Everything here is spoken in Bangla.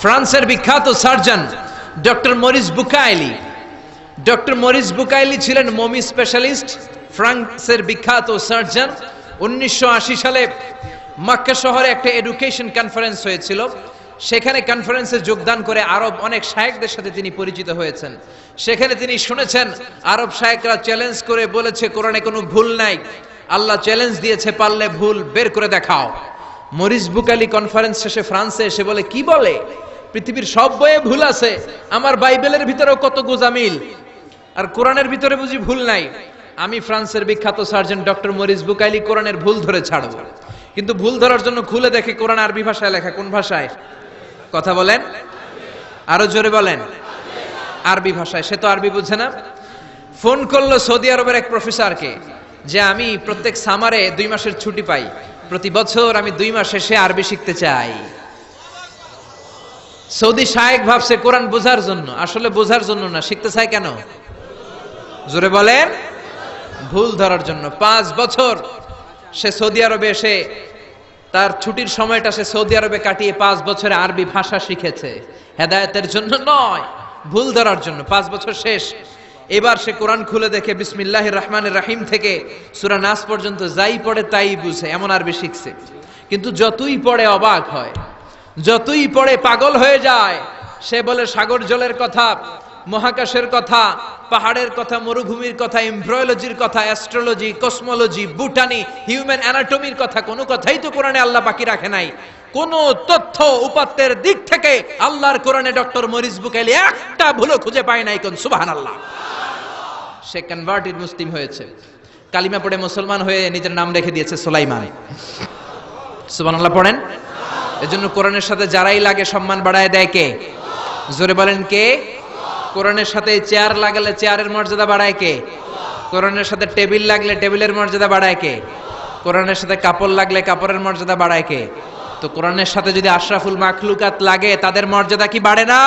ফ্রান্সের বিখ্যাত surgeon doctor Morris Bucaille. Doctor Morris Bucaille ছিলেন মমি স্পেশালিস্ট, ফ্রান্সের বিখ্যাত সার্জন। 1980 সালে মক্কা শহরে একটা এডুকেশন কনফারেন্স হয়েছিল। সেখানে কনফারেন্সে যোগদান করে আরব অনেক শায়েখদের সাথে তিনি পরিচিত হয়েছেন। সেখানে তিনি শুনেছেন আরব শায়েখরা চ্যালেঞ্জ করে বলেছে কোরআনে কোনো ভুল নাই। আল্লাহ চ্যালেঞ্জ দিয়েছে, পারলে ভুল বের করে দেখাও। মরিস বুকাইলি কনফারেন্স শেষে ফ্রান্সে এসে বলে, কি বলে পৃথিবীর সব বইয়ে ভুল আছে, আমার বাইবেলের ভিতরেও কত গোজামিল, আর কোরআনের ভিতরে বুঝি ভুল নাই। আমি ফ্রান্সের বিখ্যাত সার্জন ডক্টর মরিস বুকাইলি কোরআনের ভুল ধরে ছাড়ব। কিন্তু ভুল ধরার জন্য খুলে দেখে কোরআন আরবি ভাষায় লেখা। কোন ভাষায়? কথা বলেন, আরো জোরে বলেন। আরবি ভাষায়। সে তো আরবি বুঝে না। ফোন করলো সৌদি আরবের এক প্রফেসরকে যে আমি প্রত্যেক সামারে 2 মাসের ছুটি পাই, প্রতি বছর আমি 2 মাস এসে আরবি শিখতে চাই। সৌদি শায়েখ ভাবছে কোরআন বোঝার জন্য, আসলে বোঝার জন্য না। শিখতে চায় কেন? জোরে বলেন। ভুল ধরার জন্য। 5 বছর সে সৌদি আরবে এসে তার ছুটির সময়টা সে সৌদি আরবে কাটিয়ে 5 বছরে আরবি ভাষা শিখেছে। হেদায়েতের জন্য নয়, ভুল ধরার জন্য। 5 বছর শেষ। এবার সে কোরআন খুলে দেখে বিসমিল্লাহির রহমানির রহিম থেকে সূরা নাস পর্যন্ত যাই পড়ে তাই বুঝে, এমন আরবি শিখছে। কিন্তু যতই পড়ে অবাক হয়, যতই পড়ে পাগল হয়ে যায়। সে বলে সাগর জলের কথা, মহাকাশের কথা, পাহাড়ের কথা, মরুভূমির কথা, এমব্রয়োলজির কথা, অ্যাস্ট্রোলজি, কসমোলজি, বুটানি, হিউম্যান অ্যানাটমির কথা, কোনো কথাই তো কোরআনে আল্লাহ বাকি রাখে নাই। কোন তথ্য উপাত্তের দিক থেকে আল্লাহর কোরআনে ডক্টর মরিস বুকাইলি একটা ভুলও খুঁজে পায় নাই। কোন সুবহানাল্লাহ। সে কনভার্টেড মুসলিম হয়েছে, কালিমা পড়ে মুসলমান হয়ে নিজের নাম রেখে দিয়েছে সুলাইমান। সুবহানাল্লাহ পড়েন। এজন্য কোরআনের সাথে যারাই লাগে সম্মান বাড়ায় দেয় কে? জোরে বলেন কে? কোরআনের সাথে চেয়ার লাগালে চেয়ারের মর্যাদা বাড়ায় কে? কোরআনের সাথে টেবিল লাগলে টেবিলের মর্যাদা বাড়ায় কে? কোরআনের সাথে কাপড় লাগলে কাপড়ের মর্যাদা বাড়ায় কে? তো কোরআনের সাথে যদি আশরাফুল মাখলুকাত লাগে, তাদের মর্যাদা কি বাড়ে না?